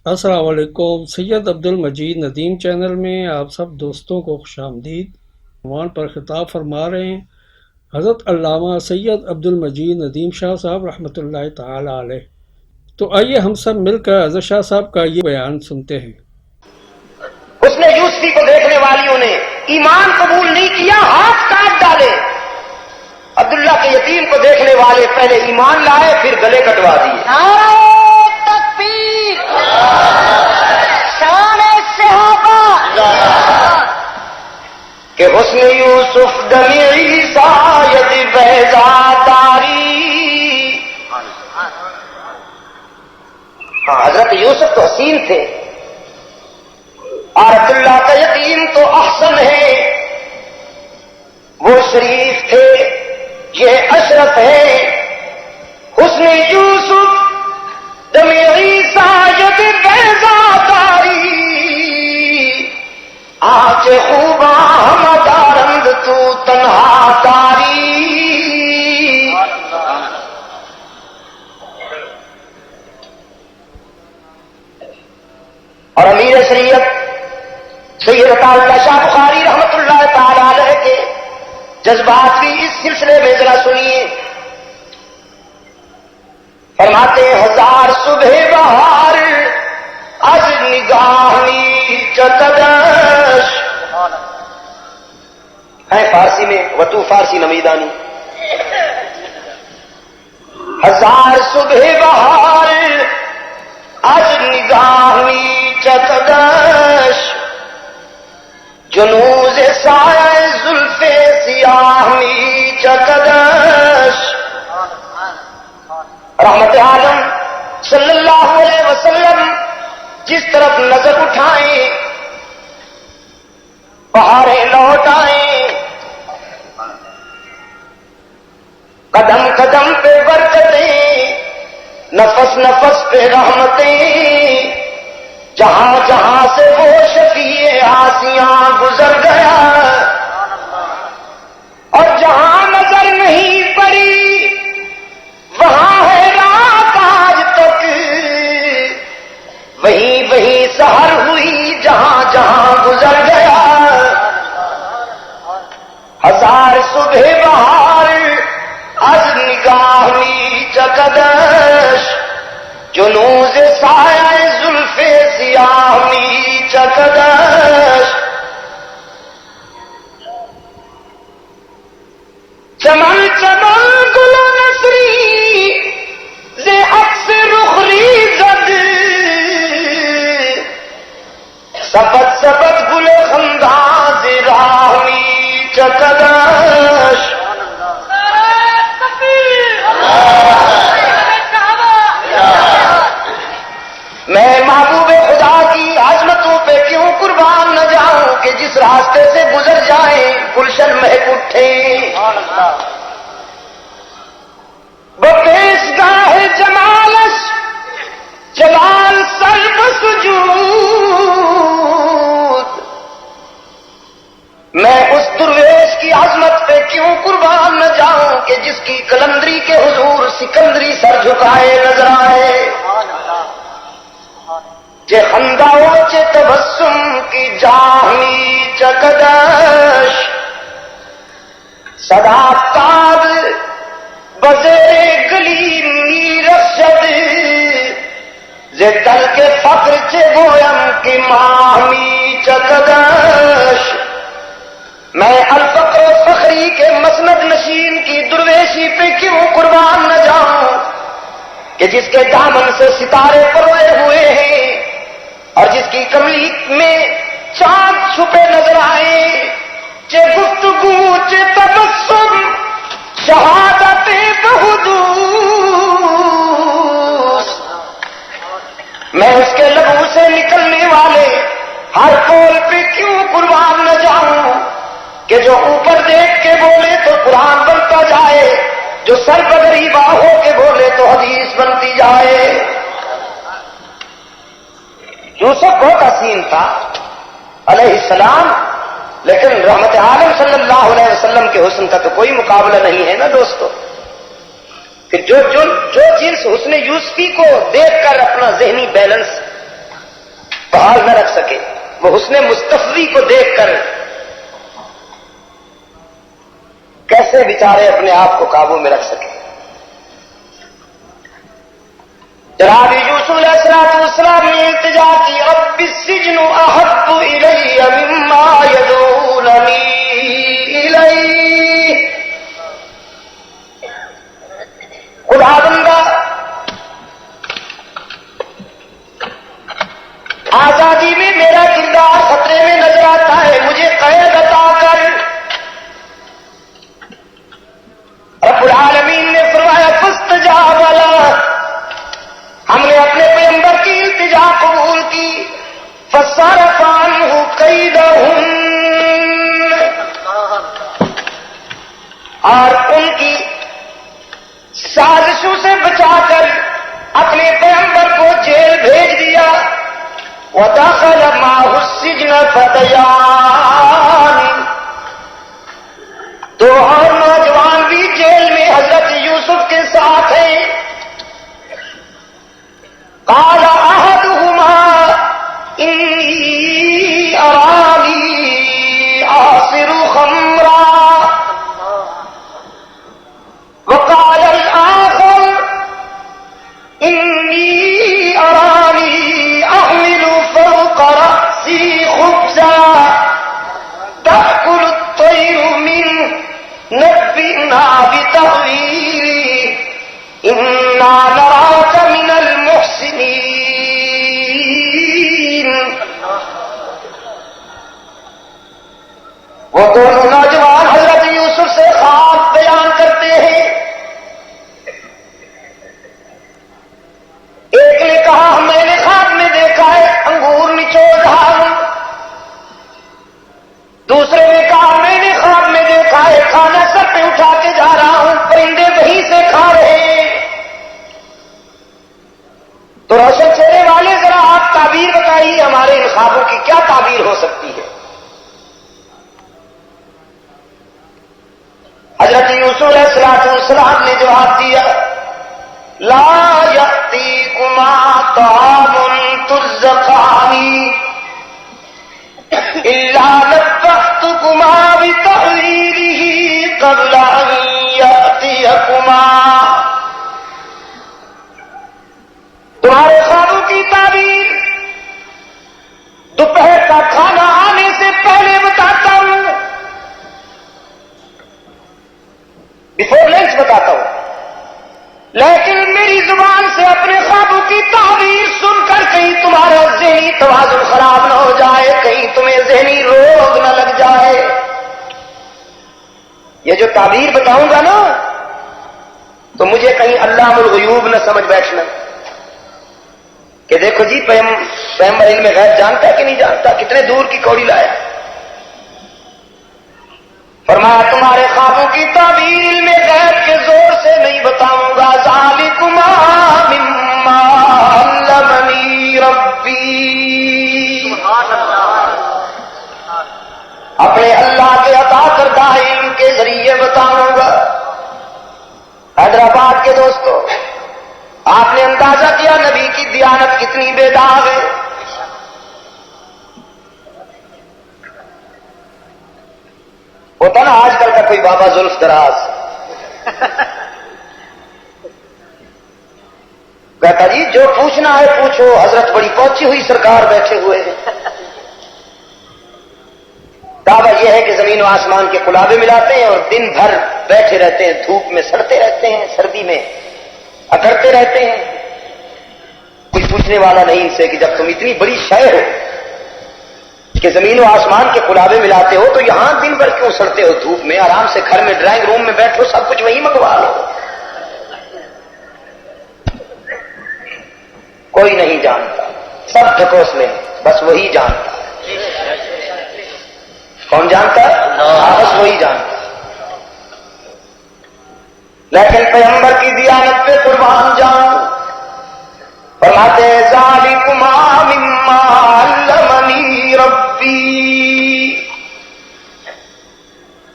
السلام علیکم۔ سید عبد المجید ندیم چینل میں آپ سب دوستوں کو خوش آمدید۔ عنوان پر خطاب فرما رہے ہیں حضرت علامہ سید عبد المجید ندیم شاہ صاحب رحمۃ اللہ تعالی علیہ۔ تو آئیے ہم سب مل کر حضرت شاہ صاحب کا یہ بیان سنتے ہیں۔ اس نے یوسفی کو دیکھنے والیوں نے ایمان قبول نہیں کیا، ہاتھ کاٹ ڈالے۔ عبداللہ کے یتیم کو دیکھنے والے پہلے ایمان لائے پھر گلے کٹوا دیے۔ نعرہ تکبیر، شان صحابہ، کہ حسن یوسف دمی عیسیٰ ید بیضا داری۔ ہاں، حضرت یوسف تو حسین تھے اور عبداللہ کا یتیم تو احسن ہے، وہ شریف تھے، یہ اشرف ہے۔ حسن یوسف دم عیسیٰ ید بیضا داری، آج خوباں ہم دارند تو تنہا داری۔ اور امیر شریعت سید عطا شاہ بخاری رحمت اللہ تعالی علیہ کے جذبات بھی اس سلسلے میں ذرا سنیے۔ فرماتے ہیں ہزار صبح بہار از نگاہی چکدش، ہے فارسی میں وطو فارسی نمیدانی۔ ہزار صبح بہار از نگاہی چکدش، جنوز سایہ زلف سیاہی چکدش۔ رحمت عالم صلی اللہ علیہ وسلم جس طرف نظر اٹھائیں بہاریں لوٹ آئیں، قدم قدم پہ برکتیں، نفس نفس پہ رحمتیں، جہاں جہاں سے وہ شفیع آسیاں گزر گیا، اور جہاں نظر نہیں پڑی وہاں ہے رات آج تک، وہیں وہیں سحر ہوئی جہاں جہاں گزر گیا۔ ہزار صبح بہار از نگاہی چکدش، جنوز سایہ زلف سیاہی چکدش۔ چمن چمن گل نسری ز عکس رخ ریزد، سبت سبت گل خندان ز راہی چکدش۔ میں محبوب خدا کی عظمتوں پہ کیوں قربان نہ جاؤں کہ جس راستے سے گزر جائیں گلشن مہک اٹھے۔ بپیش گاہ جمالش جلال سر بسجود، میں اس درویش کی عظمت پہ کیوں قربان نہ جاؤں کہ جس کی کلندری کے حضور سکندری سر جھکائے نظر آئے۔ چه خندا و چه تبسم کی جاہی چکدش، صدا تاب بزیر گلی می رخشد، ز دل کے فقر چه گویم کی ماہی چکدش۔ میں الفقر و فخری کے مسند نشین کی درویشی پہ کیوں قربان نہ جاؤں کہ جس کے دامن سے ستارے پروئے ہوئے ہیں اور جس کی کملی میں چاند چھپے نظر آئے۔ چہ گفتگو چہ تبسم شہادت بہدوس، میں اس کے لبوں سے نکلنے والے ہر قول پہ کیوں قربان نہ جاؤں کہ جو اوپر دیکھ کے بولے تو قرآن بنتا جائے، جو سر بغریبا ہو کے بولے تو حدیث بنتی جائے۔ یوسف بہت حسین تھا علیہ السلام، لیکن رحمت عالم صلی اللہ علیہ وسلم کے حسن کا تو کوئی مقابلہ نہیں ہے نا دوستو، کہ جو جنس حسن یوسفی کو دیکھ کر اپنا ذہنی بیلنس سکے، وہ حسن مستفی کو دیکھ کر کیسے بیچارے اپنے آپ کو قابو میں رکھ سکے۔ جناب یوسف علیہ السلام نے التجا کی، رب السجن احب الی مما یدعوننی الیہ، خدا بندہ آزادی میں میرا کردار خطرے میں نظر آتا ہے، مجھے قید عطا کر۔ رب العالمین نے فرمایا فاستجاب لہ، ہم نے اپنے پیغمبر کی التجا قبول کی، فصرف عنہ کیدہن، اور ان کی سازشوں سے بچا کر اپنے پیغمبر کو جیل بھیج دیا۔ وَدَخَلَ مَعَهُ السِّجْنَ فَتَيَانِ، دو اور نوجوان بھی جیل میں حضرت یوسف کے ساتھ ہیں۔ قَالَ أَحَدُهُمَا إِنِّي أَرَانِي أَعْصِرُ خَمْرًا وَقَالَ الْآخَرُ إِنِّي أَرَانِي أَحْمِلُ فَوْقَ رَأْسِي خُبْزًا تَأْكُلُ الطَّيْرُ مِنْهُ نَبِّئْنَا بِتَأْوِيلِهِ إِنَّا نَرَاكَ مِنَ الْمُحْسِنِينَ۔ وہ دونوں نوجوان حضرت یوسف سے خواب بیان کرتے ہیں۔ ایک نے کہا میں نے خواب میں دیکھا ہے انگور نچوڑ رہا ہوں، دوسرے نے کہا میں نے خواب میں دیکھا ہے کھانا سر پہ اٹھا کے جا رہا ہوں، پرندے وہیں سے کھا رہے ہیں۔ تو روشن چہرے والے ذرا آپ تعبیر بتائیے ہمارے ان خوابوں کی کیا تعبیر ہو سکتی ہے؟ حضرت یوسف علیہ السلام نے جواب دیا، لا یأتیکما طعام ترزقان الا نبأتکما بتأویلہ قبل ان یأتیکما، تمہارے خوابوں کی تعبیر دوپہر کا کھانا آنے سے پہلے بتاتا ہوں، بفور لنچ بتاتا ہوں، لیکن میری زبان سے اپنے خوابوں کی تعبیر سن کر کہیں تمہارا ذہنی توازن خراب نہ ہو جائے، کہیں تمہیں ذہنی روگ نہ لگ جائے۔ یہ جو تعبیر بتاؤں گا نا تو مجھے کہیں علام الغیوب نہ سمجھ بیٹھنا کہ دیکھو جی پیغمبر علم غیب جانتا ہے کہ نہیں جانتا، کتنے دور کی کوڑی لایا۔ فرمایا تمہارے خوابوں کی تعبیر علم غیب کے زور سے نہیں بتاؤں گا، ذالکما مما علمنی ربی، اپنے اللہ کے عطا کردہ علم کے ذریعے بتاؤں گا۔ حیدرآباد کے دوستو، آپ نے اندازہ کیا نبی کی دیانت کتنی بے داغ ہے۔ ہوتا نا آج کل کا کوئی بابا زلف دراز کہتا جی جو پوچھنا ہے پوچھو، حضرت بڑی پہنچی ہوئی سرکار بیٹھے ہوئے ہیں۔ دعویٰ یہ ہے کہ زمین و آسمان کے قلابے ملاتے ہیں اور دن بھر بیٹھے رہتے ہیں، دھوپ میں سڑتے رہتے ہیں، سردی میں اکڑتے رہتے ہیں۔ کوئی پوچھنے والا نہیں ان سے کہ جب تم اتنی بڑی شے ہو کہ زمین و آسمان کے قلابے ملاتے ہو تو یہاں دن بھر کیوں سڑتے ہو دھوپ میں؟ آرام سے گھر میں ڈرائنگ روم میں بیٹھو، سب کچھ وہیں منگوا لو۔ کوئی نہیں جانتا، سب ڈھکوس لیں، بس وہی جانتا۔ کون جانتا؟ بس وہی جانتا۔ لیکن پیغمبر کی دیانت پہ قربان جاؤں، فرماتے ذالکما مما علمنی ربی،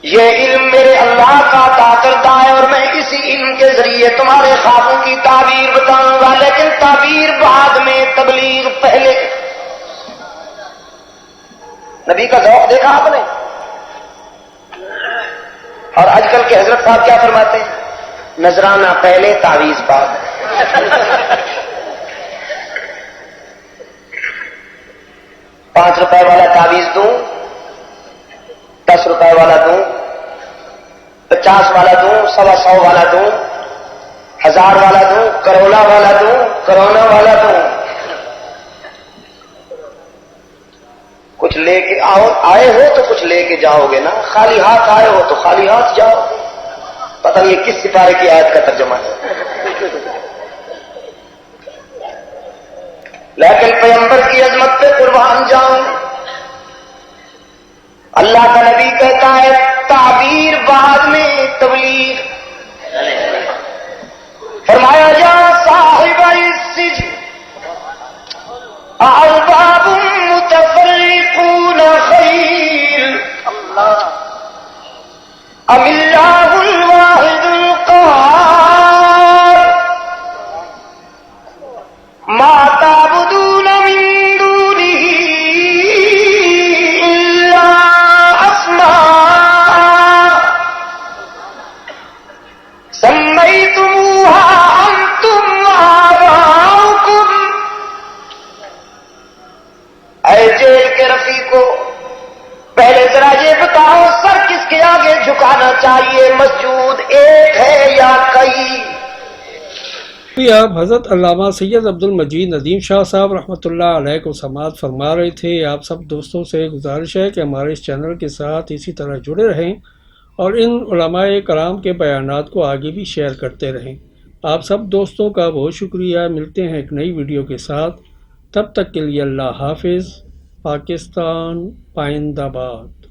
یہ علم میرے اللہ کا عطا کردہ ہے اور میں اسی علم کے ذریعے تمہارے خوابوں کی تعبیر بتاؤں گا، لیکن تعبیر بعد میں، تبلیغ پہلے۔ نبی کا ذوق دیکھا آپ نے؟ اور آج کل کے حضرت صاحب کیا فرماتے ہیں؟ نذرانہ پہلے تعویذ بعد. 5 روپے والا تعویذ دوں، 10 روپے والا دوں، 50 والا دوں، 125 والا دوں، 1000 والا دوں، کروڑا والا دوں، کرونا والا دوں. کچھ لے کے آئے ہو تو کچھ لے کے جاؤ گے نا. خالی ہاتھ آئے ہو تو خالی ہاتھ جاؤ گے. پتہ نہیں یہ کس سپارے کی آیت کا ترجمہ ہے. لیکن پیغمبر کی عظمت پہ قربان جاؤں. اللہ کا نبی کہتا ہے تعبیر بعد میں تبلیغ. فرمایا جا صاحب السجن ارباب متفرقون خیر ام اللہ الواحد القہار ما تعبدون من دونه الا اسماء سمیتموها انتم وآباؤکم. اے جیل کے رفیقو، پہلے ذرا یہ بتاؤ سر کس کے آگے جھکانا چاہیے؟ مسجود ایک ہے یا کئی؟ آپ حضرت علامہ سید عبد المجید ندیم شاہ صاحب رحمۃ اللہ علیہ کو سماعت فرما رہے تھے. آپ سب دوستوں سے گزارش ہے کہ ہمارے اس چینل کے ساتھ اسی طرح جڑے رہیں اور ان علماء کرام کے بیانات کو آگے بھی شیئر کرتے رہیں. آپ سب دوستوں کا بہت شکریہ. ملتے ہیں ایک نئی ویڈیو کے ساتھ. تب تک کے لیے اللہ حافظ. پاکستان پائندہ باد.